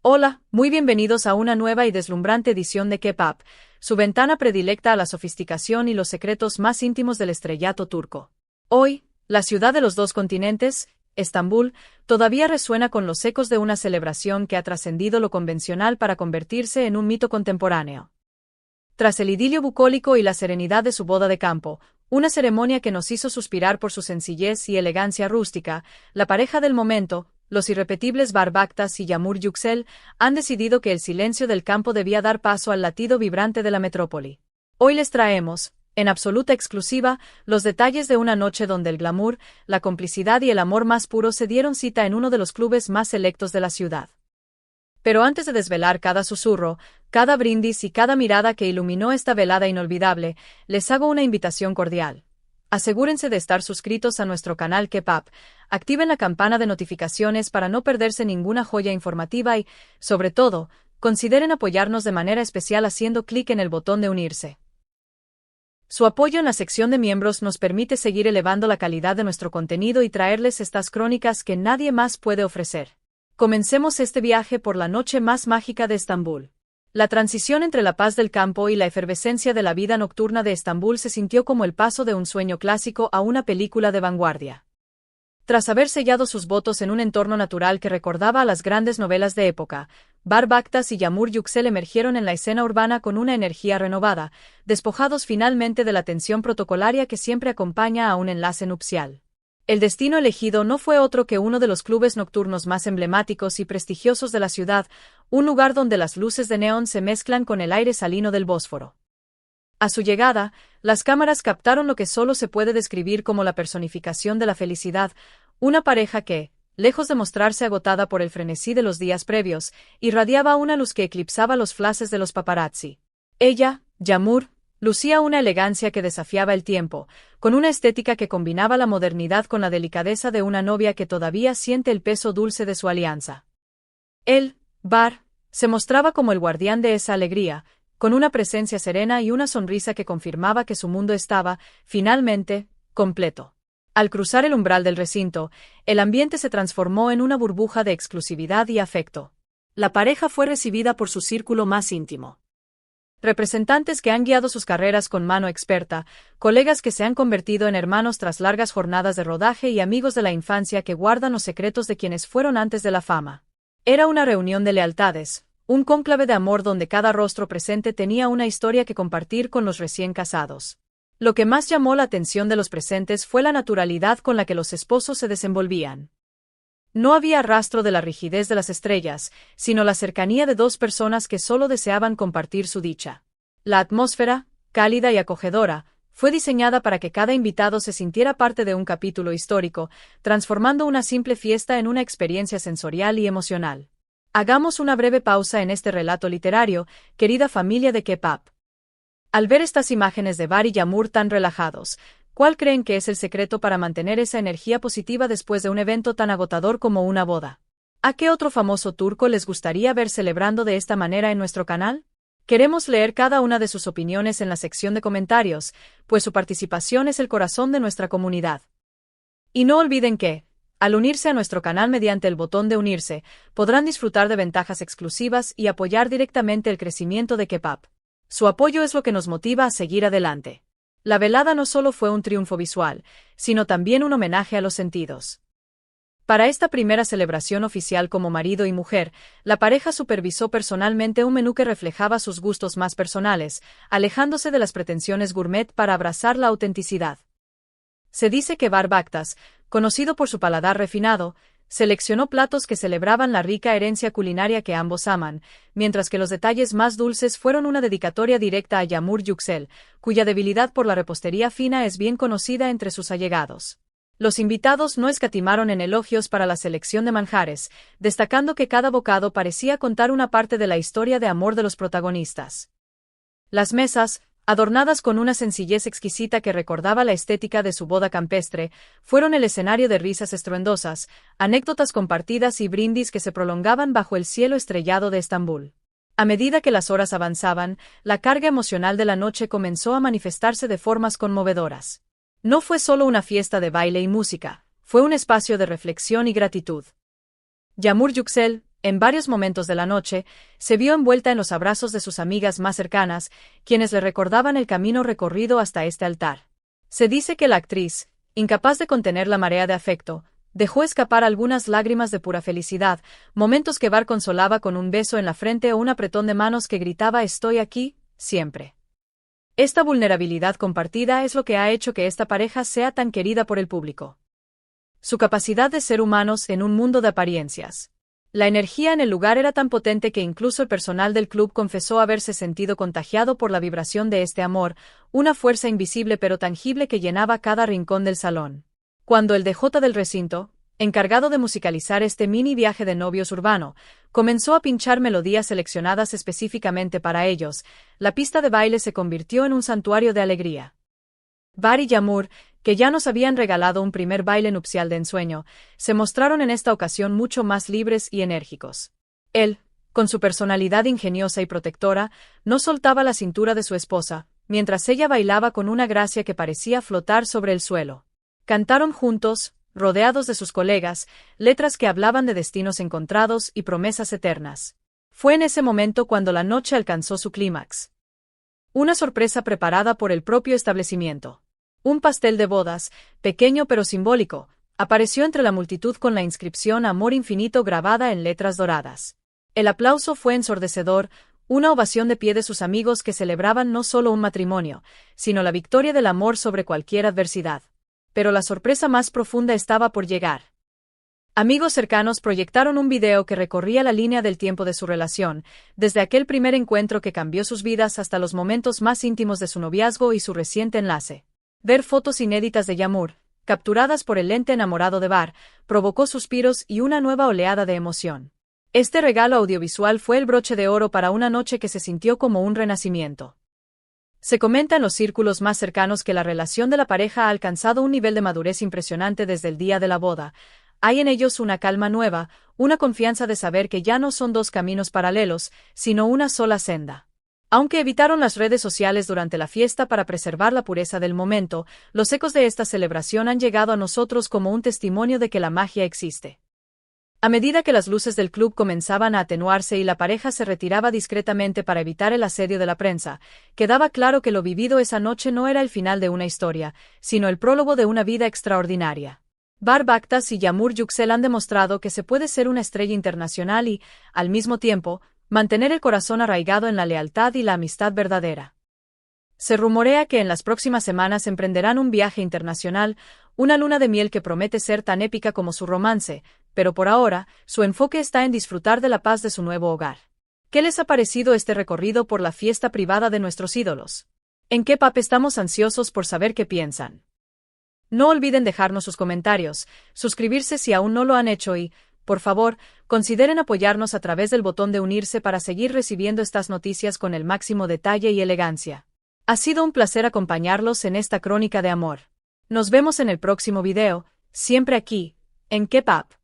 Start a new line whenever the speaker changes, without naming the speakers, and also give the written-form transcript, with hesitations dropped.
Hola, muy bienvenidos a una nueva y deslumbrante edición de K-Pop, su ventana predilecta a la sofisticación y los secretos más íntimos del estrellato turco. Hoy, la ciudad de los dos continentes, Estambul, todavía resuena con los ecos de una celebración que ha trascendido lo convencional para convertirse en un mito contemporáneo. Tras el idilio bucólico y la serenidad de su boda de campo, una ceremonia que nos hizo suspirar por su sencillez y elegancia rústica, la pareja del momento, los irrepetibles Barbaktas y Yağmur Yüksel, han decidido que el silencio del campo debía dar paso al latido vibrante de la metrópoli. Hoy les traemos, en absoluta exclusiva, los detalles de una noche donde el glamour, la complicidad y el amor más puro se dieron cita en uno de los clubes más selectos de la ciudad. Pero antes de desvelar cada susurro, cada brindis y cada mirada que iluminó esta velada inolvidable, les hago una invitación cordial. Asegúrense de estar suscritos a nuestro canal K-Pop, activen la campana de notificaciones para no perderse ninguna joya informativa y, sobre todo, consideren apoyarnos de manera especial haciendo clic en el botón de unirse. Su apoyo en la sección de miembros nos permite seguir elevando la calidad de nuestro contenido y traerles estas crónicas que nadie más puede ofrecer. Comencemos este viaje por la noche más mágica de Estambul. La transición entre la paz del campo y la efervescencia de la vida nocturna de Estambul se sintió como el paso de un sueño clásico a una película de vanguardia. Tras haber sellado sus votos en un entorno natural que recordaba a las grandes novelas de época, Barbaktas y Yağmur Yüksel emergieron en la escena urbana con una energía renovada, despojados finalmente de la tensión protocolaria que siempre acompaña a un enlace nupcial. El destino elegido no fue otro que uno de los clubes nocturnos más emblemáticos y prestigiosos de la ciudad, un lugar donde las luces de neón se mezclan con el aire salino del Bósforo. A su llegada, las cámaras captaron lo que solo se puede describir como la personificación de la felicidad, una pareja que, lejos de mostrarse agotada por el frenesí de los días previos, irradiaba una luz que eclipsaba los flashes de los paparazzi. Ella, Yağmur, lucía una elegancia que desafiaba el tiempo, con una estética que combinaba la modernidad con la delicadeza de una novia que todavía siente el peso dulce de su alianza. Él, Bar, se mostraba como el guardián de esa alegría, con una presencia serena y una sonrisa que confirmaba que su mundo estaba, finalmente, completo. Al cruzar el umbral del recinto, el ambiente se transformó en una burbuja de exclusividad y afecto. La pareja fue recibida por su círculo más íntimo. Representantes que han guiado sus carreras con mano experta, colegas que se han convertido en hermanos tras largas jornadas de rodaje y amigos de la infancia que guardan los secretos de quienes fueron antes de la fama. Era una reunión de lealtades, un cónclave de amor donde cada rostro presente tenía una historia que compartir con los recién casados. Lo que más llamó la atención de los presentes fue la naturalidad con la que los esposos se desenvolvían. No había rastro de la rigidez de las estrellas, sino la cercanía de dos personas que solo deseaban compartir su dicha. La atmósfera, cálida y acogedora, fue diseñada para que cada invitado se sintiera parte de un capítulo histórico, transformando una simple fiesta en una experiencia sensorial y emocional. Hagamos una breve pausa en este relato literario, querida familia de K-Pop. Al ver estas imágenes de Bar y Yağmur tan relajados, ¿cuál creen que es el secreto para mantener esa energía positiva después de un evento tan agotador como una boda? ¿A qué otro famoso turco les gustaría ver celebrando de esta manera en nuestro canal? Queremos leer cada una de sus opiniones en la sección de comentarios, pues su participación es el corazón de nuestra comunidad. Y no olviden que, al unirse a nuestro canal mediante el botón de unirse, podrán disfrutar de ventajas exclusivas y apoyar directamente el crecimiento de K-Pop. Su apoyo es lo que nos motiva a seguir adelante. La velada no solo fue un triunfo visual, sino también un homenaje a los sentidos. Para esta primera celebración oficial como marido y mujer, la pareja supervisó personalmente un menú que reflejaba sus gustos más personales, alejándose de las pretensiones gourmet para abrazar la autenticidad. Se dice que Barbaktas, conocido por su paladar refinado, seleccionó platos que celebraban la rica herencia culinaria que ambos aman, mientras que los detalles más dulces fueron una dedicatoria directa a Yağmur Yüksel, cuya debilidad por la repostería fina es bien conocida entre sus allegados. Los invitados no escatimaron en elogios para la selección de manjares, destacando que cada bocado parecía contar una parte de la historia de amor de los protagonistas. Las mesas, adornadas con una sencillez exquisita que recordaba la estética de su boda campestre, fueron el escenario de risas estruendosas, anécdotas compartidas y brindis que se prolongaban bajo el cielo estrellado de Estambul. A medida que las horas avanzaban, la carga emocional de la noche comenzó a manifestarse de formas conmovedoras. No fue solo una fiesta de baile y música, fue un espacio de reflexión y gratitud. Yağmur Yüksel, En varios momentos de la noche, se vio envuelta en los abrazos de sus amigas más cercanas, quienes le recordaban el camino recorrido hasta este altar. Se dice que la actriz, incapaz de contener la marea de afecto, dejó escapar algunas lágrimas de pura felicidad, momentos que Bar consolaba con un beso en la frente o un apretón de manos que gritaba «Estoy aquí, siempre». Esta vulnerabilidad compartida es lo que ha hecho que esta pareja sea tan querida por el público. Su capacidad de ser humanos en un mundo de apariencias. La energía en el lugar era tan potente que incluso el personal del club confesó haberse sentido contagiado por la vibración de este amor, una fuerza invisible pero tangible que llenaba cada rincón del salón. Cuando el DJ del recinto, encargado de musicalizar este mini viaje de novios urbano, comenzó a pinchar melodías seleccionadas específicamente para ellos, la pista de baile se convirtió en un santuario de alegría. Bar y Yağmur, que ya nos habían regalado un primer baile nupcial de ensueño, se mostraron en esta ocasión mucho más libres y enérgicos. Él, con su personalidad ingeniosa y protectora, no soltaba la cintura de su esposa, mientras ella bailaba con una gracia que parecía flotar sobre el suelo. Cantaron juntos, rodeados de sus colegas, letras que hablaban de destinos encontrados y promesas eternas. Fue en ese momento cuando la noche alcanzó su clímax. Una sorpresa preparada por el propio establecimiento. Un pastel de bodas, pequeño pero simbólico, apareció entre la multitud con la inscripción Amor infinito grabada en letras doradas. El aplauso fue ensordecedor, una ovación de pie de sus amigos que celebraban no solo un matrimonio, sino la victoria del amor sobre cualquier adversidad. Pero la sorpresa más profunda estaba por llegar. Amigos cercanos proyectaron un video que recorría la línea del tiempo de su relación, desde aquel primer encuentro que cambió sus vidas hasta los momentos más íntimos de su noviazgo y su reciente enlace. Ver fotos inéditas de Yağmur, capturadas por el lente enamorado de Bar, provocó suspiros y una nueva oleada de emoción. Este regalo audiovisual fue el broche de oro para una noche que se sintió como un renacimiento. Se comenta en los círculos más cercanos que la relación de la pareja ha alcanzado un nivel de madurez impresionante desde el día de la boda. Hay en ellos una calma nueva, una confianza de saber que ya no son dos caminos paralelos, sino una sola senda. Aunque evitaron las redes sociales durante la fiesta para preservar la pureza del momento, los ecos de esta celebración han llegado a nosotros como un testimonio de que la magia existe. A medida que las luces del club comenzaban a atenuarse y la pareja se retiraba discretamente para evitar el asedio de la prensa, quedaba claro que lo vivido esa noche no era el final de una historia, sino el prólogo de una vida extraordinaria. Bar Baktas y Yağmur Yüksel han demostrado que se puede ser una estrella internacional y, al mismo tiempo, mantener el corazón arraigado en la lealtad y la amistad verdadera. Se rumorea que en las próximas semanas emprenderán un viaje internacional, una luna de miel que promete ser tan épica como su romance, pero por ahora, su enfoque está en disfrutar de la paz de su nuevo hogar. ¿Qué les ha parecido este recorrido por la fiesta privada de nuestros ídolos? En K-pop estamos ansiosos por saber qué piensan. No olviden dejarnos sus comentarios, suscribirse si aún no lo han hecho y, por favor, consideren apoyarnos a través del botón de unirse para seguir recibiendo estas noticias con el máximo detalle y elegancia. Ha sido un placer acompañarlos en esta crónica de amor. Nos vemos en el próximo video, siempre aquí, en K-pop.